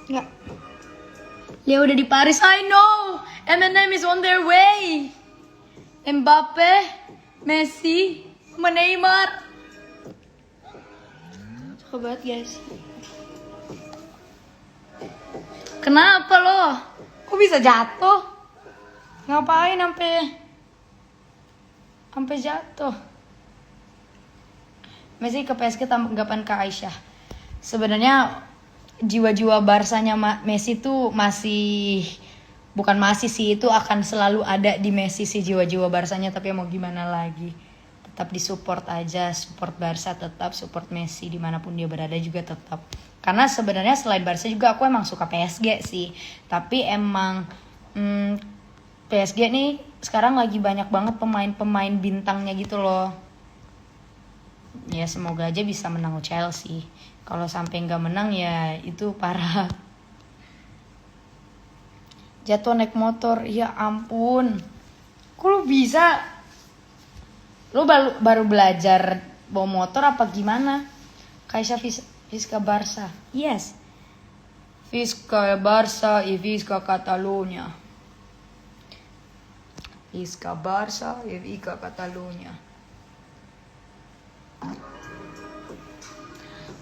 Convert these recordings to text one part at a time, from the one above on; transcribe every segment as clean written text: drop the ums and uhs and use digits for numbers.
Enggak. Leo udah di Paris. I know. M&M is on their way. Mbappe, Messi, sama Neymar. Suka banget guys. Kenapa lo? Kok bisa jatuh? Ngapain sampai jatuh? Messi ke PSG tanggapan ke Aisyah. Sebenarnya jiwa-jiwa Barsanya Messi tuh bukan masih sih, itu akan selalu ada di Messi sih jiwa-jiwa Barsanya, tapi mau gimana lagi, tetap disupport aja, support Barca tetap, support Messi dimanapun dia berada juga tetap. Karena sebenarnya selain Barca juga aku emang suka PSG sih, tapi emang PSG nih sekarang lagi banyak banget pemain-pemain bintangnya gitu loh. Ya semoga aja bisa menang Chelsea. Kalau sampai nggak menang ya itu parah. Jatuh naik motor, ya ampun. Kok lu bisa? Lu baru belajar bawa motor apa gimana? Kaisa Visca Barça. Yes. Visca Barça y Visca Catalunya. Visca Barça y Visca Catalunya.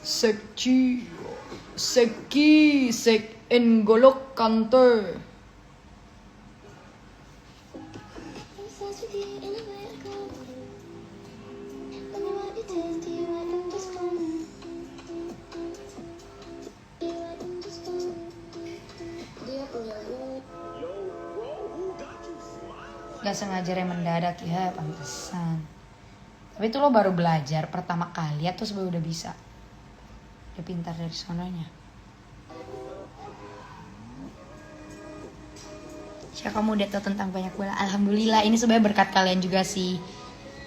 Sek N'Golo Kanté. Gak sengaja rem mendadak ya, pantesan. Tapi itu lo baru belajar pertama kali atau sebenarnya udah bisa? Udah pintar dari sononya. Siapa kamu udah tahu tentang banyak bola? Alhamdulillah, ini sebenarnya berkat kalian juga sih.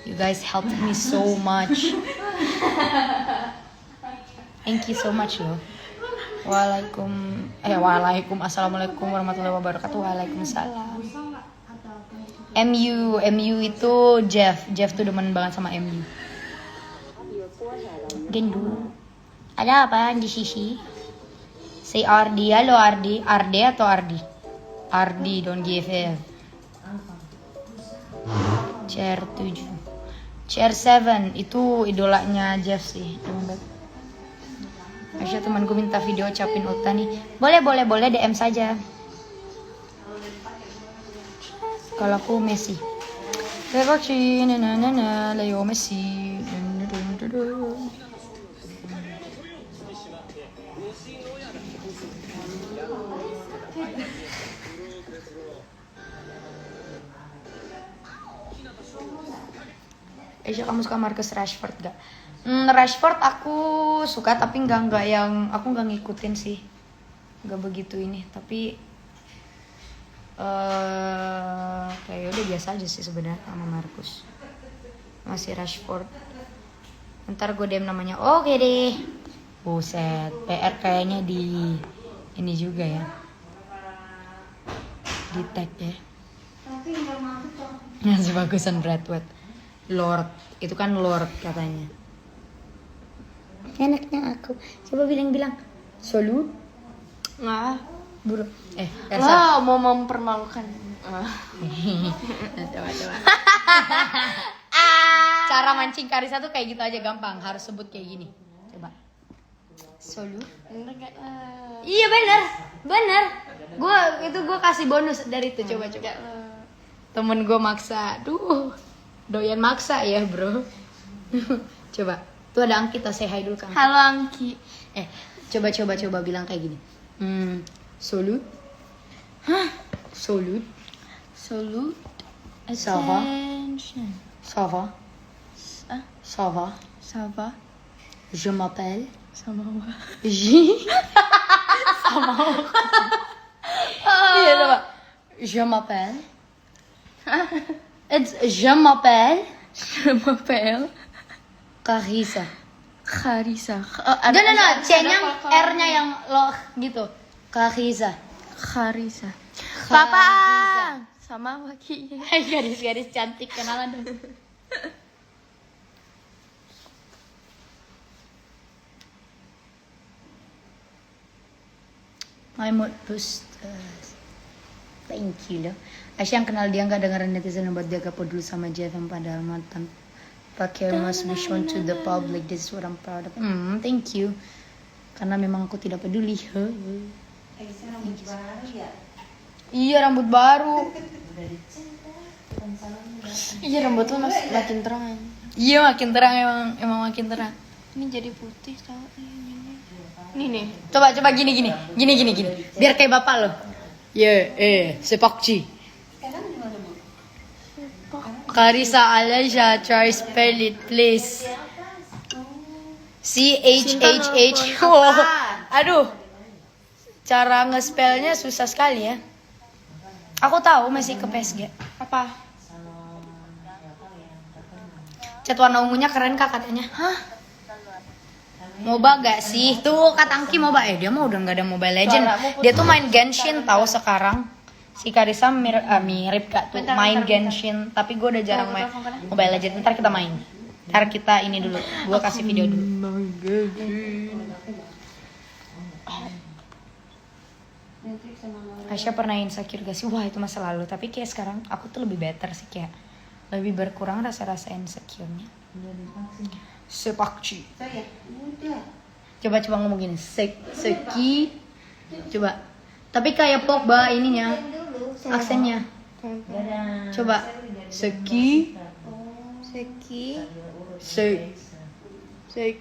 You guys helped me so much. Thank you so much loh. Assalamualaikum warahmatullahi wabarakatuh. Waalaikumsalam. MU itu Jeff tuh demen banget sama MU. Gendu. Ada apa di sisi? Say Ardi, halo Ardi. Arde atau Ardi? Ardi, don't give it. Chair 7. Chair 7 itu idolanya Jeff sih. Aisyah temanku minta video ucapin ulta nih. Boleh DM saja. Kalau aku Messi. Leo Messi. Aisyah, kamu suka Marcus Rashford gak? Rashford aku suka tapi nggak yang aku nggak ngikutin sih, nggak begitu ini, tapi kayak udah biasa aja sih sebenarnya sama Marcus. Masih Rashford. Ntar gue DM namanya. Oke deh. Buset, PR kayaknya di ini juga ya. Di tag ya. Tapi enggak masuk. Masih bagusan Bradwood. Lord, itu kan Lord katanya. Enaknya aku. Coba bilang. Solu? Nah, Buru. Elsa. Mau mempermalukan. Coba. Cara mancing Karisa tuh kayak gitu aja, gampang. Harus sebut kayak gini. Coba. Solu? Iya bener. Gue kasih bonus dari itu. Coba. Temen gue maksa. Doyan maksa ya bro. Coba. Tuh ada Angki, kita say hi dulu kan. Halo Angki. Coba bilang kayak gini. Salut. Hah? Salut. Ça va? Attention. Ça va? Ah, Ça va? ça va? Je m'appelle. Sama apa? Sama. Iya coba. Je m'appelle. Je m'appelle. Je m'appelle Karisa. Karisa. Enggak, C-nya R-nya yang lo gitu. Karisa. Karisa. Karisa. Papa. Sama Waki. Gadis cantik, kenalan dong. My mood boosters. Thank you loh. Aisyah yang kenal dia nggak dengerin netizen buat dia gak peduli sama JFM padahal mantan pakai must be shown to the public. This is what I'm proud of. Thank you. Karena memang aku tidak peduli. Iya rambut baru. Iya rambut lo makin terang. Iya makin terang emang makin terang. Ini jadi putih tau. Ini nih. Coba gini. Biar kayak bapak lo. Sepakci. Karisa Alaysia, try spell it please. CHHH. Oh, aduh. Cara ngespellnya susah sekali ya. Aku tahu masih ke PSG. Apa? Cat warna ungunya keren kak katanya. Hah? MOBA gak sih? Tuh Kak Tangki MOBA. Dia mah udah gak ada Mobile Legend. Dia tuh main Genshin tahu sekarang. Si Karisa mirip kak tuh main Genshin. Tapi gue udah jarang main Mobile Legend. Ntar kita main. Ntar kita ini dulu. Gue kasih video dulu. Aisyah pernah insecure gak sih? Wah itu masa lalu. Tapi kayak sekarang aku tuh lebih better sih. Kayak lebih berkurang rasa-rasa insecure-nya. Sepakci. Coba ngomong gini. Seki. Coba. Tapi kayak Pogba ininya. Aksennya. Coba. Seki.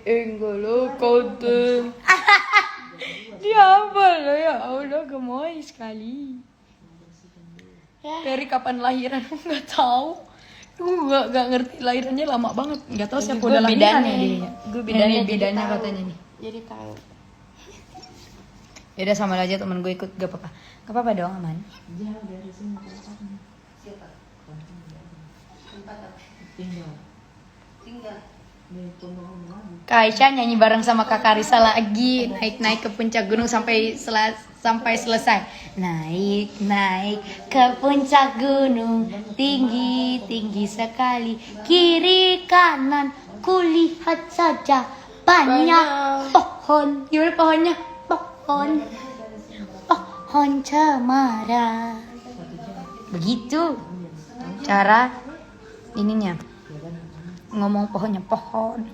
Enggolo konten. Dia apa lo ya? Allah gemoy sekali. Dari kapan lahiran? Nggak tahu. Nggak ngerti lahirannya lama banget. Nggak tahu siapa udah lahiran ya dia. Gue Bedanya katanya nih. Jadi tahu. Ya udah sama aja temen gue ikut gak apa-apa. Gak apa-apa dong aman. Kak Aisyah nyanyi bareng sama Kak Karisa lagi. Naik ke puncak gunung sampai selesai. Naik ke puncak gunung, tinggi sekali. Kiri kanan kulihat saja banyak pohon. Gimana pohonnya? Pohon cemara. Begitu cara ininya ngomong pohonnya pohon.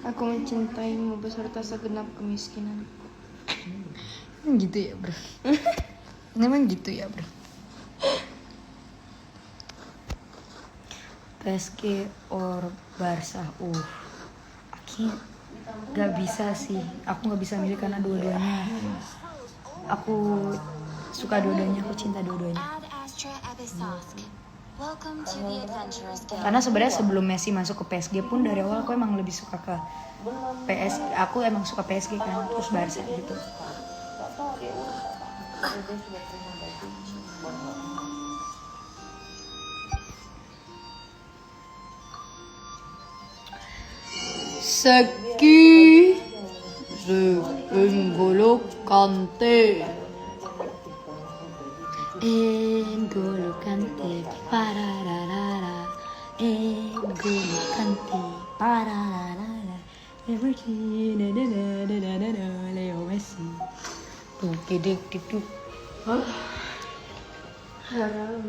Aku mencintaimu beserta segenap kemiskinan. Gitu ya bro. Memang gitu ya bro. PSG or Barca. Aku gak bisa sih. Aku gak bisa milih karena dua-duanya. Aku suka dua-duanya. Aku cinta dua-duanya. Karena sebenarnya sebelum Messi masuk ke PSG pun dari awal aku emang lebih suka ke PSG. Aku emang suka PSG kan, terus Barca gitu. Seki N'Golo Kante. N'Golo Kante pararara. N'Golo Kante pararara. Leo Messi. Tuh gede gitu. Haram.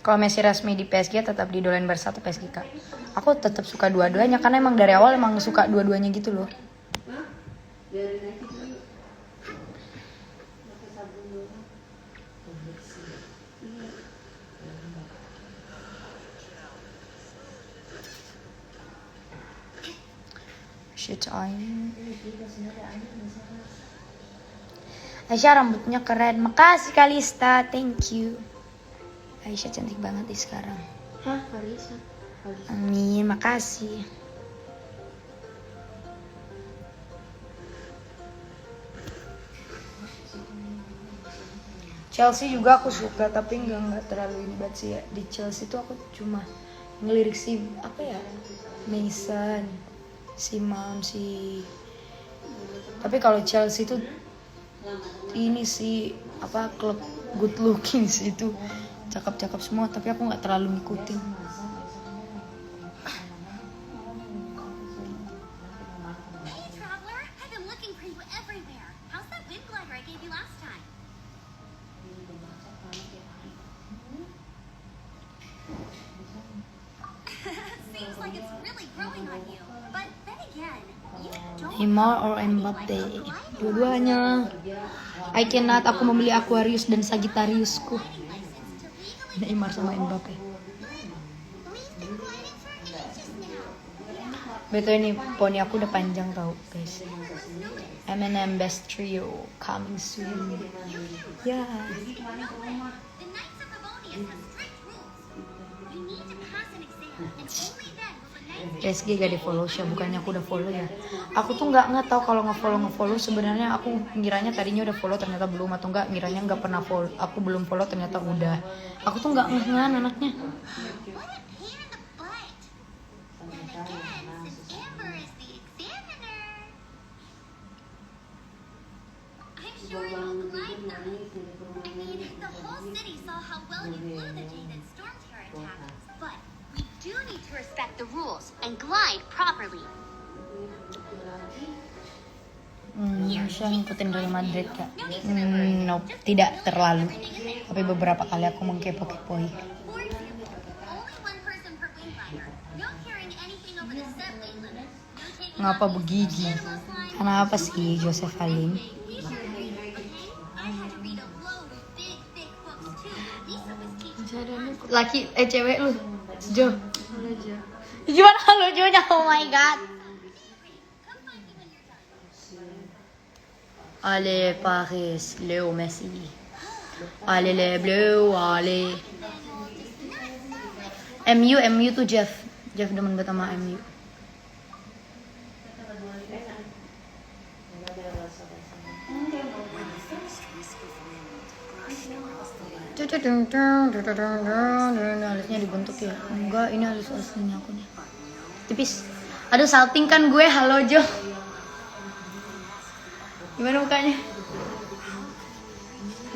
Kalau Messi resmi di PSG tetap didolain Barca atau PSG Kak? Aku tetap suka dua-duanya karena emang dari awal emang suka dua-duanya gitu loh. Shit, Aisyah rambutnya keren. Makasih Kalista, thank you. Aisyah cantik banget di sekarang. Hah, Karisa? Amin, makasih. Chelsea juga aku suka, tapi nggak terlalu ini banget sih ya. Di Chelsea tuh aku cuma ngelirik si apa ya, Mason, si Mount, si Tapi kalau Chelsea itu ini sih apa klub good looking sih itu, cakep-cakep semua. Tapi aku nggak terlalu ngikutin. Hey, traveler. I've been looking for you everywhere. How's that wind glider I gave you last time? Seems like it's really growing on you. But then again, you don't Neymar or Mbappe, dua-duanya. I cannot, aku membeli Aquarius dan Sagittariusku. license to legally. Neymar sama Mbappe. We've been gliding for ages now. Betul, ini poni aku udah panjang tau guys. M&M Best Trio coming soon. Ya. The Knights of Favonius have strict rules. You need to pass an exam, and only then will the Knights PSG gak di follow sih, bukannya aku udah follow ya. Aku tuh nggak tahu kalau ngefollow sebenarnya. Aku ngiranya tadinya udah follow ternyata belum, atau nggak ngiranya nggak pernah follow. Aku belum follow ternyata udah. Aku tuh nggak ngehan anaknya. What a pain in the butt. Then again, since Amber is the examiner, I'm sure you'll like them. I mean, the whole city saw how well you flew the day that Storm Terror attacked us. But we do need to respect the rules and glide properly. Bisa ngikutin Real Madrid kak? Nope, tidak terlalu. Tapi beberapa kali aku mengkepo-kepoi. For example, only one person per wing glider. No carrying anything over the set weight limit. No taking Ngapa off begigi? animal slime. Kenapa sih Joseph Halim? We should read, okay? I had to read a load of big, thick books too. Lisa was teaching. Laki, cewek lu, Jo. aja. Gimana lucunya? Oh my god. Come find me when you're done. Allez Paris, Léo Messi. Allez les Bleus, allez. MU tuh Jeff demen banget sama MU. Alisnya dibentuk ya? Enggak, ini alis aslinya aku nih. Tipis. Aduh, salting kan gue. Halo Jo. Gimana mukanya?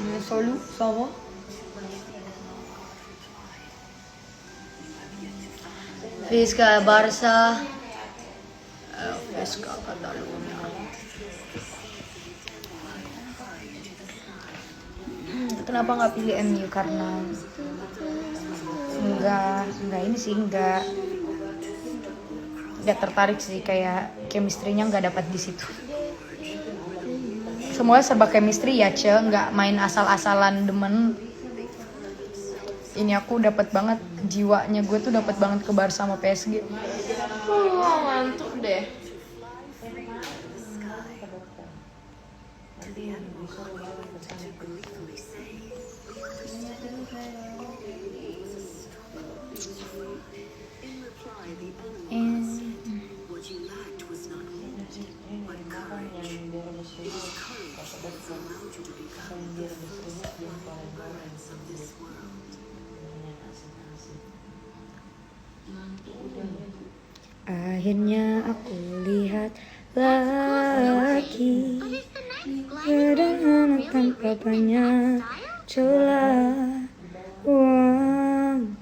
Ini solu, sama. Visca Barca. Visca Catalunya. Kenapa nggak pilih MU? Karena nggak ini sih, nggak tertarik sih, kayak chemistry-nya nggak dapat di situ. Semuanya serba chemistry ya, nggak main asal-asalan demen. Ini aku dapat banget jiwanya, gue tuh dapat banget ke Barca sama PSG. Ngantuk deh. Akhirnya aku lihat lagi sederhana tanpa banyak celah uang.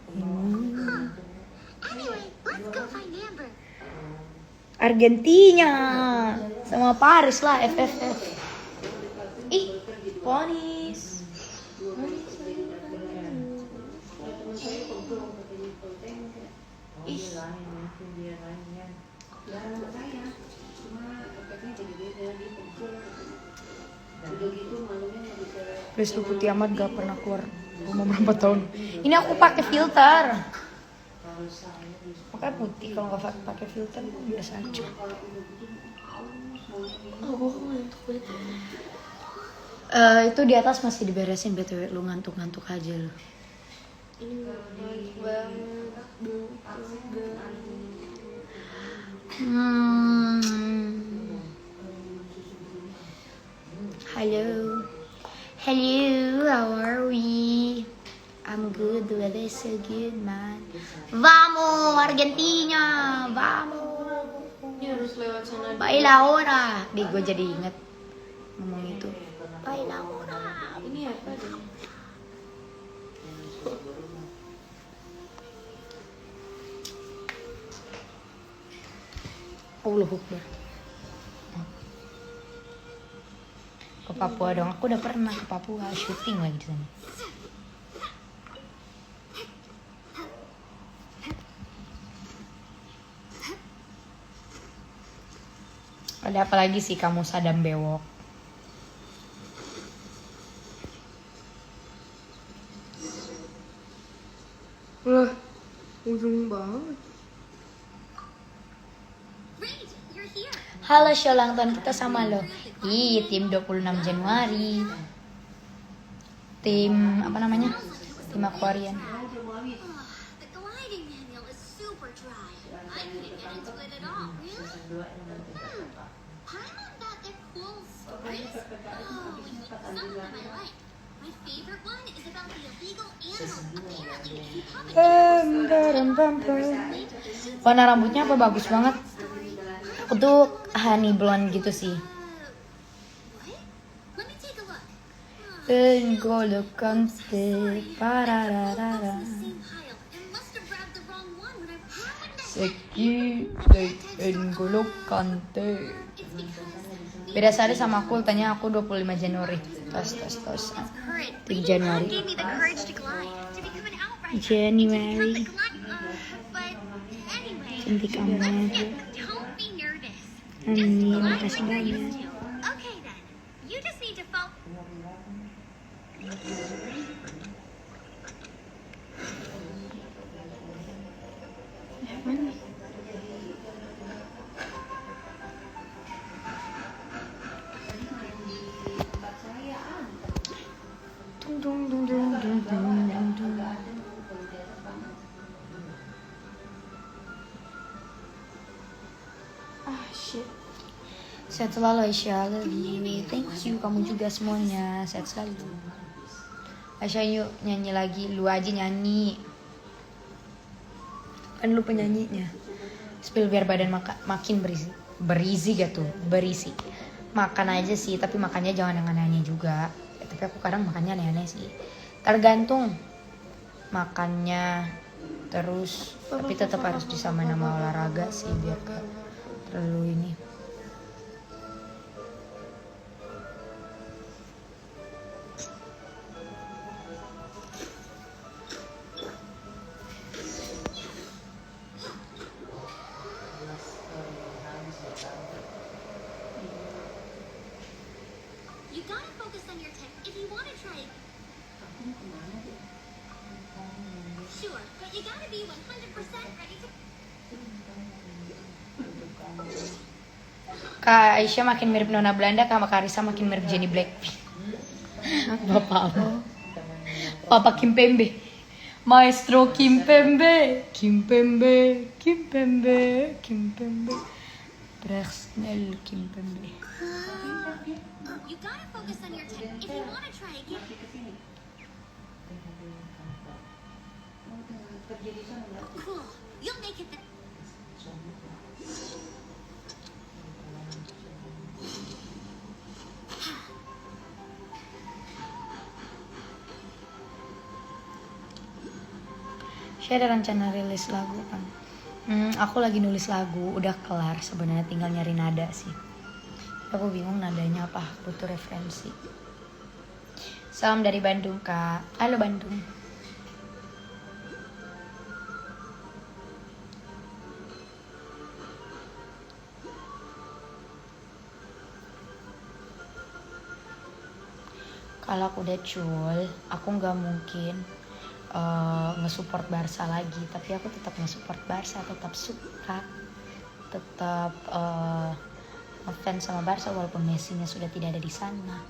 Anyway, let's go find Amber. Argentina sama Paris lah, FFF. Ih, ponis. Ih. Please, lu putih amat, gak pernah keluar rumah berapa tahun. Ini aku pakai filter. Makanya putih, kalau nggak pakai filter biasa aja. Itu di atas masih diberesin BTW, lu ngantuk-ngantuk aja lu. Ini ngantuk banget. Hello, how are we? I'm good, the weather's so good, man. Vamos, Argentina, vamos. Ini harus lewat sana. Bailaora. Gue jadi inget ngomong itu. Bailaora. Ini apa deh? Allah Akbar. Ke Papua dong. Aku udah pernah ke Papua syuting lagi di sana. Ada apa lagi sih kamu Sadam Bewok? Wah, ujung banget. Great, you're here. Halo show ulang tahun kita sama lo. Ih, tim 26 Januari. Tim apa namanya? Tim Aquarian. The gliding manual is super dry. I couldn't get into it at all. Really? Paimon got their cool stories. Oh, some of them I like. My favorite one is about the illegal animal. Apparently, if you pop it, Warna rambutnya apa bagus banget. Aku tuh honey blonde gitu sih. what? Let me take a look. Engolo kante pararara. Same pile and must have grabbed the wrong one when I. How would that? Seki engolo kante. It's because Beda sehari sama aku, tanya aku 25 Januari. Tos. courage. 3 Januari. Gave me the courage to glide, to become an outrider. Januari. To become the but anyway. Cantik amat. Don't be nervous. Amin, Just glide makasih like I banyak. used to. Okay then. You just need to follow. Ah, shit. Sehat selalu Aisyah, love you. Thank you, kamu juga semuanya. Sehat selalu. Aisyah yuk nyanyi lagi, lu aja nyanyi. Kan lu penyanyinya. Spill biar badan makin berisi gitu, berisi. Makan aja sih, tapi makannya jangan yang aneh-aneh juga. Tapi aku kadang makannya aneh-aneh sih. Tergantung makannya. Terus, tapi tetap harus disamain sama olahraga sih biar gak terlalu ini. You gotta focus on your tech if you wanna try it. Sure, but you gotta be 100% ready to. Kak Aisyah makin mirip Nona Belanda, Kak Karissa makin mirip Jenny Blackpink. Bapak apa? Papa Kim Pembe. Maestro Kim Pembe. Kim Pembe. Kim Pembe. Kim Pembe. Personel Kim Pembe. You gotta focus on your tech if you wanna try again. Cool. You'll make it. Saya ada rencana rilis lagu kan. Aku lagi nulis lagu, udah kelar sebenarnya, tinggal nyari nada sih. Aku bingung nadanya apa, butuh referensi. Salam dari Bandung, Kak. Halo Bandung. Kalau aku udah cul, aku nggak mungkin nge-support Barca lagi, tapi aku tetap nge-support Barca, tetap suka, tetap ngefans sama Barca walaupun Messi-nya sudah tidak ada di sana.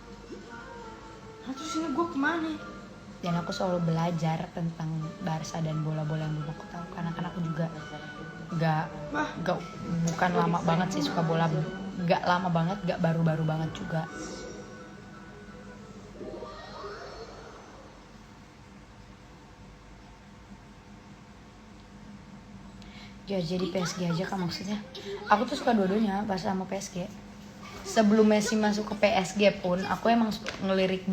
Nah, terus ini gue kemana? Dan aku selalu belajar tentang Barca dan bola-bola yang belum aku tahu, karena kan aku juga bukan lama banget sih suka bola, nggak lama banget, nggak baru-baru banget juga. Ya jadi PSG aja kan maksudnya. Aku tuh suka dua-duanya, Barca sama PSG. Sebelum Messi masuk ke PSG pun aku emang ngelirik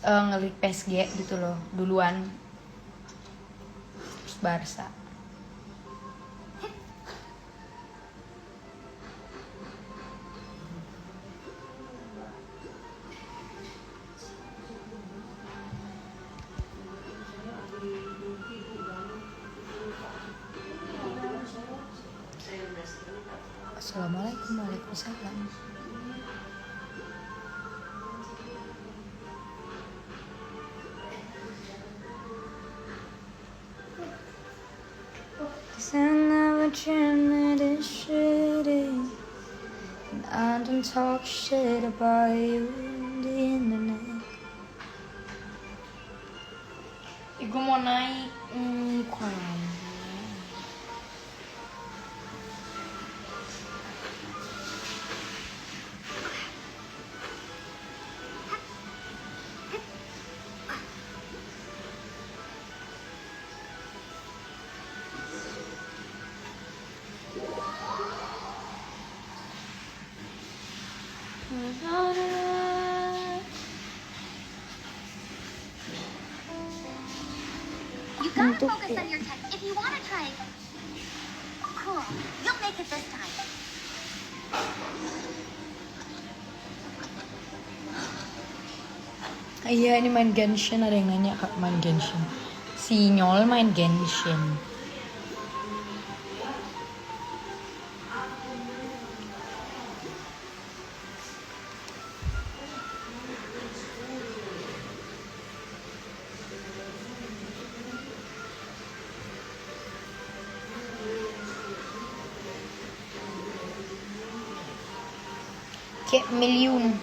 ngelirik PSG gitu loh duluan. Terus Barca. Assalamualaikum, waalaikumsalam. Sana watching it shitty, and I don't talk shit about you on the internet. Gue mau naik, kurang. You gotta focus on your text if you wanna try. Cool. You'll make it this time. Iya ini main Genshin, ada yang nanya kak main Genshin. Si Nyol main Genshin. Kayak million.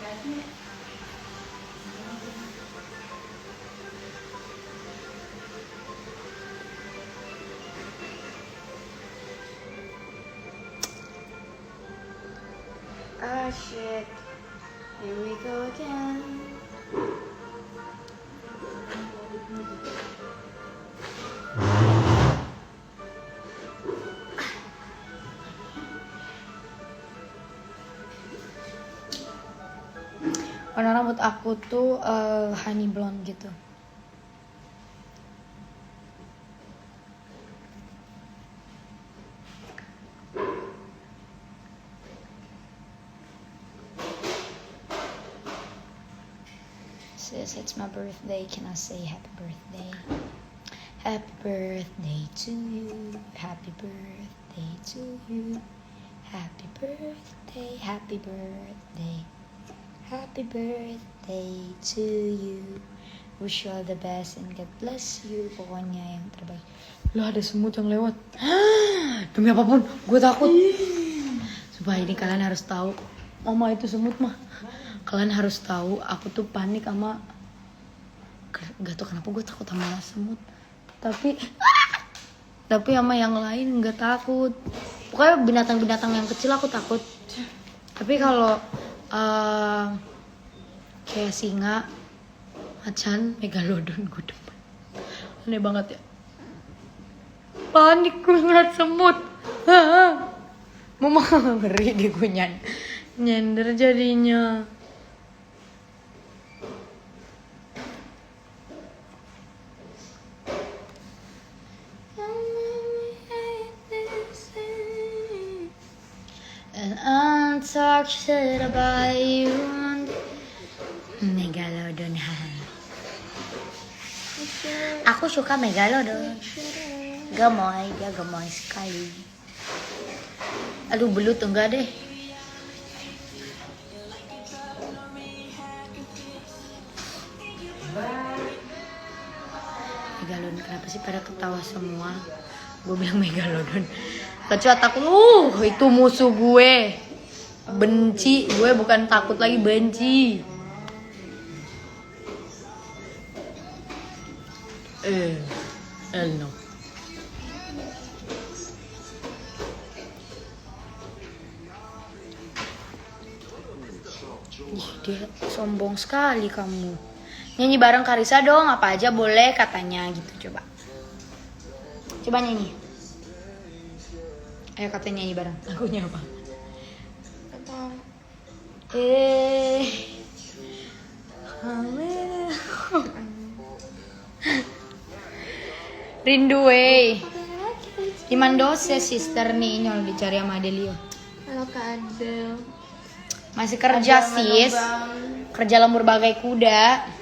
Ah shit, here we go again. Warna rambut aku tuh honey blonde gitu. Sis, it's my birthday. Can I say happy birthday? Happy birthday to you. Happy birthday to you. Happy birthday. Happy birthday. Happy birthday to you. Wish you all the best and God bless you. Pokoknya yang terbaik. Loh ada semut yang lewat. Demi apapun gue takut. Supaya ini kalian harus tahu. Mama itu semut mah. Kalian harus tahu aku tuh panik sama, gak tau kenapa gue takut sama semut. Tapi sama yang lain gak takut. Pokoknya binatang-binatang yang kecil aku takut. Tapi kalau kayak singa, macan, megalodon gue depan. Aneh banget ya. Panik gue ngeliat semut. Mama ngeri di gue nyender jadinya. And I'll talk shit about you. Megalodon. Aku suka megalodon. Gemoy, dia gemoy sekali. Aduh belut enggak deh. Megalodon, kenapa sih pada ketawa semua? Gue bilang megalodon. Kecuali takut, itu musuh gue. Benci, gue bukan takut lagi, benci. No. Ih, dia sombong sekali kamu. Nyanyi bareng Karissa dong, apa aja boleh katanya gitu, coba. Coba nyanyi. Ayo katanya nyanyi bareng. Lagunya apa? Atau Rindu wey. Di Mandose sister nih nyol dicari sama Adelio. Halo Kak Adel. Masih kerja sis. Kerja lembur bagai kuda.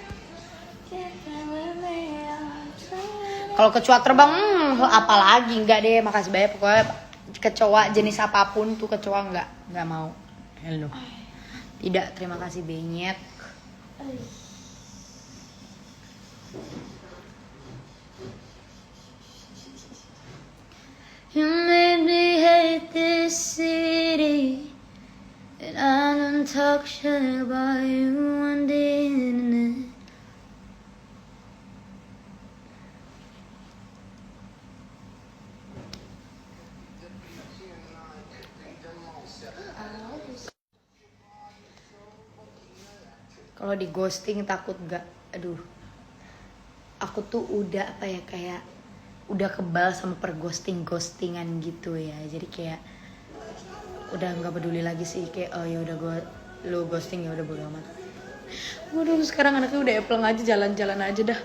Kalau kecoa terbang, apalagi enggak deh. Makasih banyak pokoknya kecoa jenis apapun tuh kecoa enggak mau. Hello. Tidak, terima kasih banyak. You made me hate this city, and I don't talk shit about you on the internet. Kalau di ghosting takut gak? Aduh, aku tuh udah apa ya kayak udah kebal sama ghostingan gitu ya. Jadi kayak udah nggak peduli lagi sih kayak oh ya udah lu ghosting ya udah bodo amat. Waduh sekarang anaknya udah epleng aja jalan-jalan aja dah,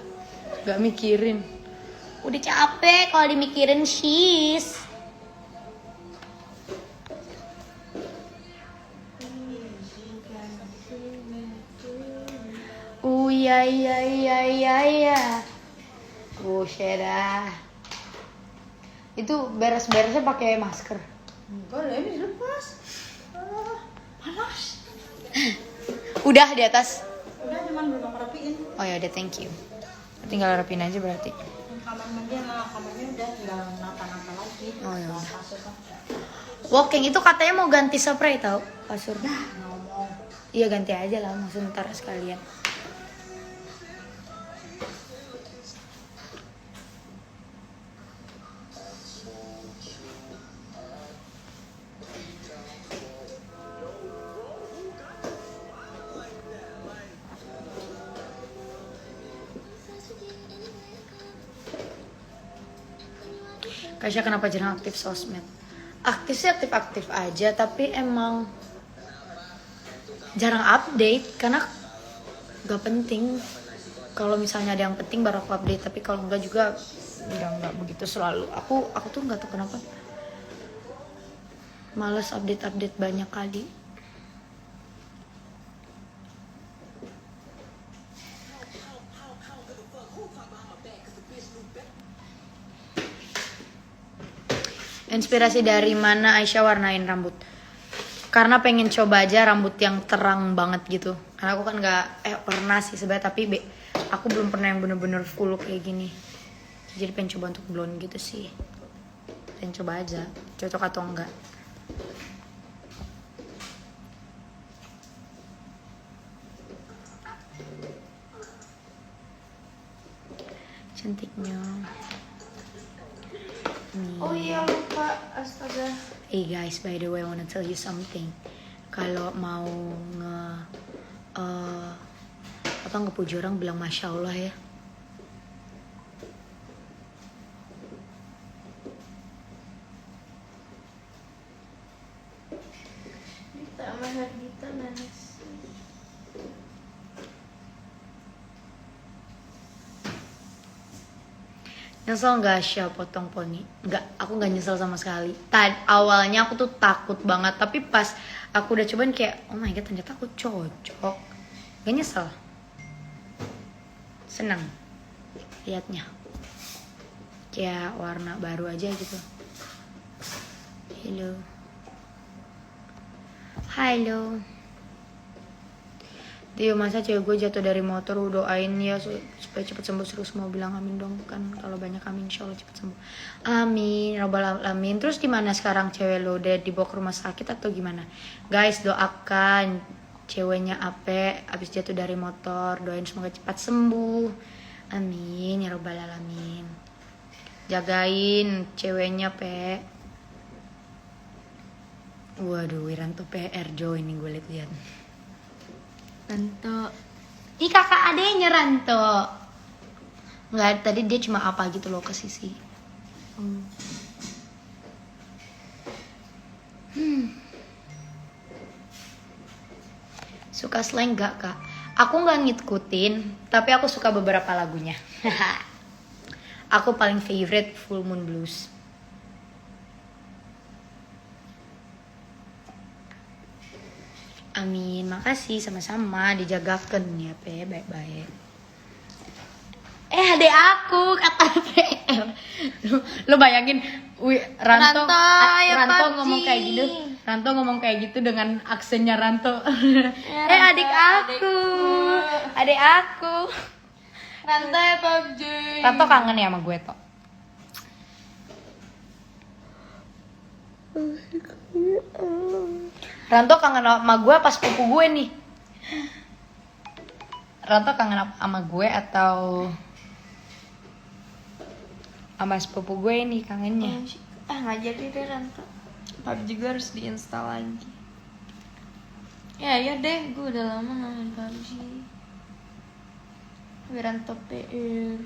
nggak mikirin. Udah capek kalau dimikirin sis. Iya. Buset dah. Itu beres-beresnya pakai masker. Enggak lah, ini dilepas. Panas. Udah di atas. Udah cuman belum aku rapiin. Oh ya udah thank you. Tinggal rapiin aja berarti. Kamar mandi sama kamarnya udah tinggal nata-nata lagi. Oh ya udah. Kasur kan. Walking itu katanya mau ganti spray tau kasur. Ngomong. Iya ganti aja lah langsung ntar sekalian. Kasya kenapa jarang aktif sosmed? Aktif sih aktif-aktif aja, tapi emang jarang update karena gak penting. Kalau misalnya ada yang penting baru aku update, tapi kalau enggak juga udah nggak begitu selalu. Aku tuh nggak tahu kenapa males update banyak kali. Inspirasi dari mana Aisyah warnain rambut? Karena pengen coba aja rambut yang terang banget gitu. Karena aku kan nggak pernah sih sebenarnya, tapi aku belum pernah yang bener-bener full kayak gini. Jadi pengen coba untuk blonde gitu sih. Pengen coba aja, cocok atau enggak. Cantiknya. Oh iya lupa, astaga. Hey guys, by the way, I wanna tell you something. Kalau mau ngepuji orang bilang masya Allah ya. Dita mahar Dita nanas. Nyesel nggak Sya potong poni? Nggak, aku nggak nyesel sama sekali. Awalnya aku tuh takut banget, tapi pas aku udah cobain kayak, oh my god ternyata aku cocok. Gak nyesel. Seneng liatnya. Kayak warna baru aja gitu. Halo. Tio, masa cewek gue jatuh dari motor, doain ya supaya cepet sembuh. Terus mau bilang amin dong, kan kalau banyak amin insya Allah cepet sembuh. Amin, robbal alamin. Terus gimana sekarang cewek lo, udah dibawa ke rumah sakit atau gimana? Guys doakan ceweknya Ape abis jatuh dari motor, doain semoga cepat sembuh. Amin ya robbal alamin. Jagain ceweknya Pe. Waduh, Wiranto PR join nih gue liat. Ranto. Ih kakak adenya Ranto. Enggak, tadi dia cuma apa gitu loh ke Sisi. Suka slang gak kak? Aku nggak ngikutin, tapi aku suka beberapa lagunya. Aku paling favorite Full Moon Blues. Amin, makasih sama-sama dijagakan ya pe baik-baik. Adek aku kata PR. Lu bayangin, Ranto ya PUBG. ngomong kayak gitu. Ranto ngomong kayak gitu dengan aksennya Ranto. Adik aku. Adek aku. Ranto ya PUBG. Ranto kangen ya sama gue toh. Ranto kangen sama gue pas sepupu gue nih. Ranto kangen sama gue atau sama sepupu gue nih kangennya. Nggak jadi deh Ranto. PUBG gue harus diinstal lagi. Ya deh, gue udah lama nggak main PUBG. Ranto PR.